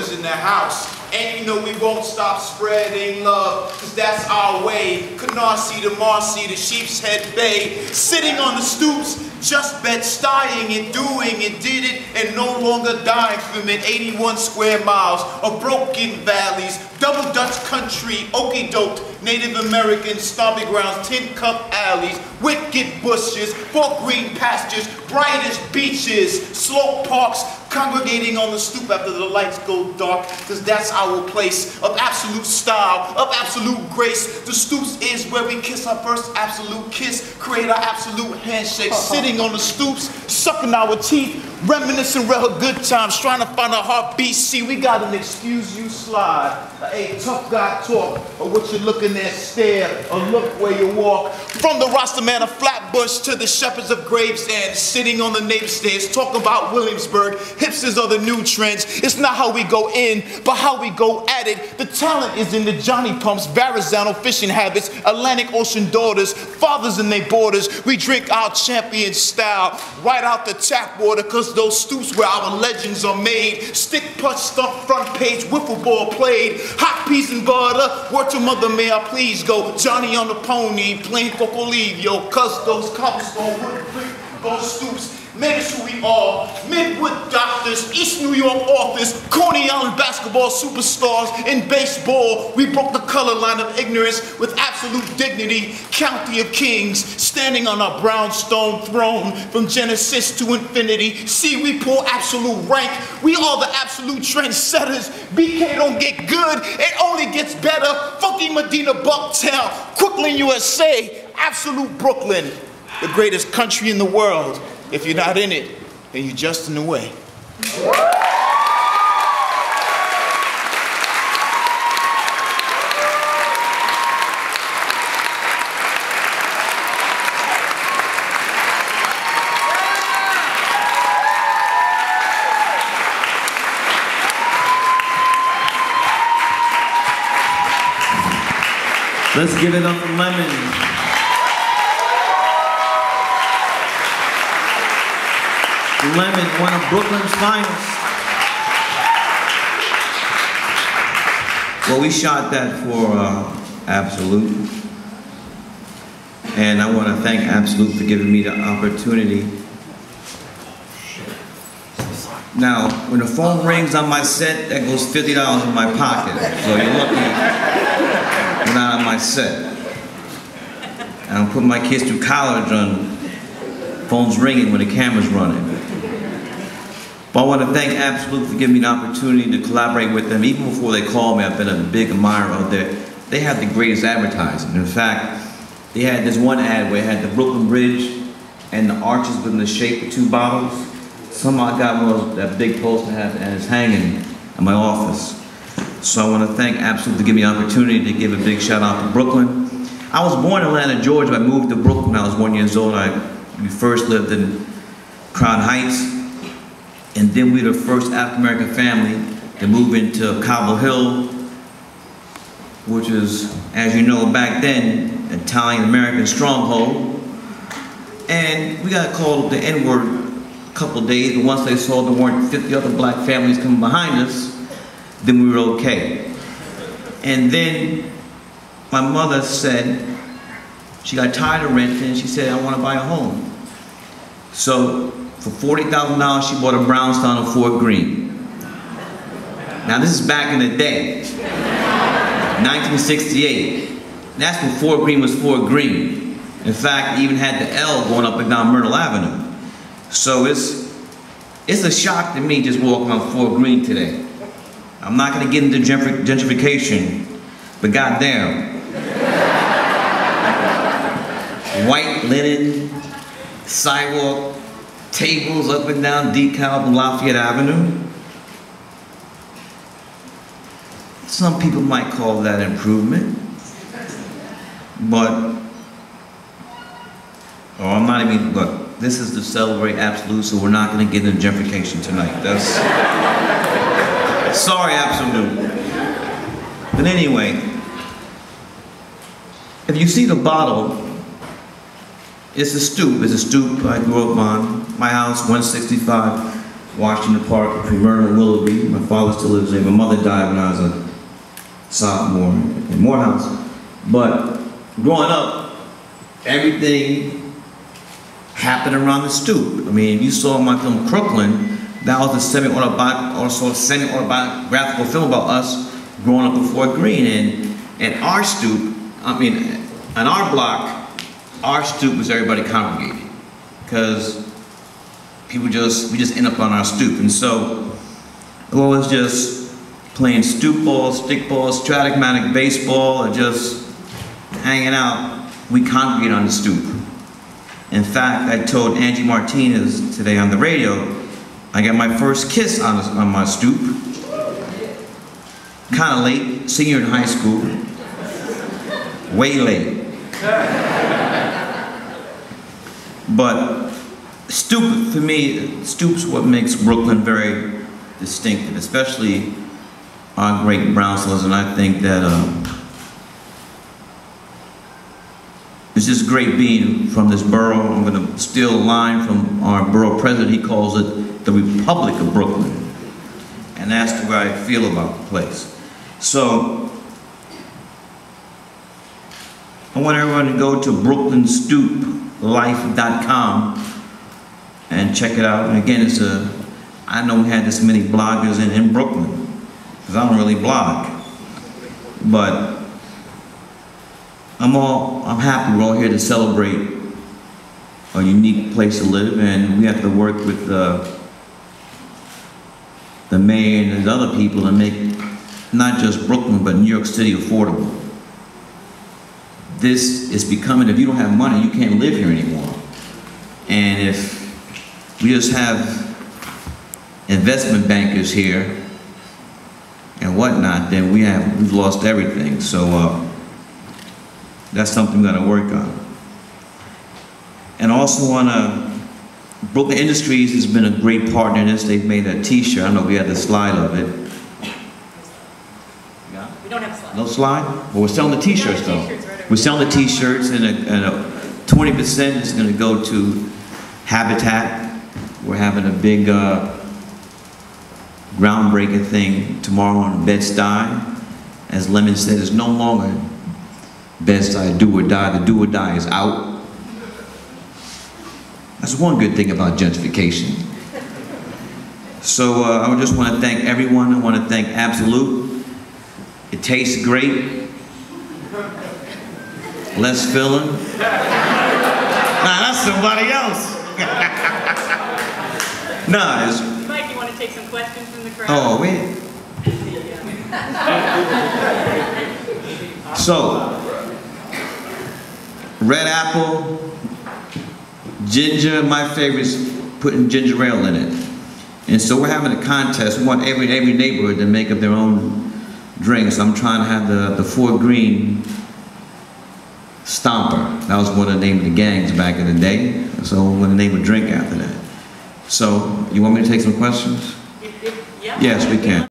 brothers in the house. And you know we won't stop spreading love, cause that's our way. Canarsie to Marcy to Sheep's Head Bay, sitting on the stoops, just bed-stuying and doing and did it, and no longer dying from it. 81 square miles of broken valleys, double Dutch country, okey-doked, Native American stomping grounds, tin cup alleys, wicked bushes, fork green pastures, brightest beaches, slope parks, congregating on the stoop after the lights go dark, cause that's our place of absolute style, of absolute grace. The stoops is where we kiss our first absolute kiss, create our absolute handshake, sitting on the stoops, sucking our teeth, reminiscing real good times, trying to find a heartbeat. See, we got an excuse you slide, a tough guy talk, or what you're looking at stare, or look where you walk. From the roster man of Flatbush to the shepherds of Gravesend, sitting on the neighbor stairs, talking about Williamsburg. Hipsters are the new trends. It's not how we go in, but how we go at it. The talent is in the Johnny Pumps, Verrazano fishing habits, Atlantic Ocean daughters, fathers in their borders. We drink our champion style, right out the tap water, cause those stoops where our legends are made. Stick punch, stump, front page, wiffle ball played. Hot peas and butter, word to mother, may I please go. Johnny on the pony, playing Cocolivio, cause those cobblestone wood brick, those stoops made us who we are. Midwood doctors, East New York authors, Coney Island basketball superstars. In baseball, we broke the color line of ignorance with absolute dignity. County of Kings, standing on our brownstone throne from Genesis to infinity. See, we pull absolute rank. We are the absolute trendsetters. BK don't get good, it only gets better. Funky Medina, Bucktown, Brooklyn, USA, absolute Brooklyn, the greatest country in the world. If you're not in it, then you're just in the way. Let's give it up for Lemon. Lemon, one of Brooklyn's finest. Well, we shot that for Absolut. And I want to thank Absolut for giving me the opportunity. Now, when the phone rings on my set, that goes $50 in my pocket. So you're lucky I'm not on my set. And I'm putting my kids through college on phones ringing when the camera's running. But I want to thank Absolut for giving me the opportunity to collaborate with them. Even before they called me, I've been a big admirer of their. They have the greatest advertising. In fact, they had this one ad where it had the Brooklyn Bridge and the arches within the shape of two bottles. Somehow I got one of those, that big poster and it's hanging in my office. So I want to thank Absolut for giving me the opportunity to give a big shout out to Brooklyn. I was born in Atlanta, Georgia. I moved to Brooklyn when I was 1 year old. We first lived in Crown Heights. And then we were the first African-American family to move into Cobble Hill, which is, as you know, back then, Italian-American stronghold. And we got called the N-word a couple of days, but once they saw there weren't 50 other black families coming behind us, then we were okay. And then my mother said, she got tired of renting, and she said, I want to buy a home. So, for $40,000, she bought a brownstone on Fort Greene. Now this is back in the day, 1968. That's when Fort Greene was Fort Greene. In fact, it even had the L going up and down Myrtle Avenue. So it's a shock to me just walking on Fort Greene today. I'm not going to get into gentrification, but goddamn. White linen, sidewalk, tables up and down DeKalb and Lafayette Avenue. Some people might call that improvement, but, I'm not even, look, this is to celebrate Absolut, so we're not going to get into gentrification tonight. That's, sorry Absolut. But anyway, if you see the bottle, it's a stoop I grew up on. My house, 165 Washington Park, between Myrtle and Willoughby. My father still lives there. My mother died when I was a sophomore in Morehouse. But growing up, everything happened around the stoop. I mean, you saw my film Crooklyn, that was a semi-autobiographical film about us growing up before Green. And our stoop, I mean, on our block, our stoop was everybody congregated. Because we just end up on our stoop. And so, it was just playing stoop ball, stick ball, strategmatic baseball, or just hanging out. We congregate on the stoop. In fact, I told Angie Martinez today on the radio, I got my first kiss on my stoop. Kind of late, senior in high school. Way late. But stoop, for me, stoop's what makes Brooklyn very distinctive, especially our great brownstones, and I think that it's just great being from this borough. I'm going to steal a line from our borough president. He calls it the Republic of Brooklyn. And that's the way I feel about the place. So, I want everyone to go to brooklynstooplife.com and check it out. And again, I know we had this many bloggers in Brooklyn, because I don't really blog. But I'm happy we're all here to celebrate a unique place to live, and we have to work with the mayor and the other people to make not just Brooklyn, but New York City affordable. This is becoming, if you don't have money, you can't live here anymore. And if we just have investment bankers here and whatnot, then we've lost everything. So that's something we're going to work on. And also Brooklyn Industries has been a great partner in this. They've made a t-shirt. I don't know if we had the slide of it. We don't have a slide. No slide? Well, we're selling the t-shirts though. We're selling the t-shirts, and 20% is going to go to Habitat. We're having a big groundbreaking thing tomorrow on Bed-Stuy. As Lemon said, it's no longer Bed-Stuy do or die. The do or die is out. That's one good thing about gentrification. So I just want to thank everyone. I want to thank Absolut. It tastes great. Less filling. Nah, that's somebody else. Nah, it's... Mike, you want to take some questions from the crowd? Oh, wait. So, red apple, ginger. My favorite is putting ginger ale in it. And so we're having a contest. We want every neighborhood to make up their own drinks. I'm trying to have the Fort Greene Stomper. That was one of the name of the gangs back in the day. So we're going to name a drink after that. So, you want me to take some questions? Yeah. Yes, we can.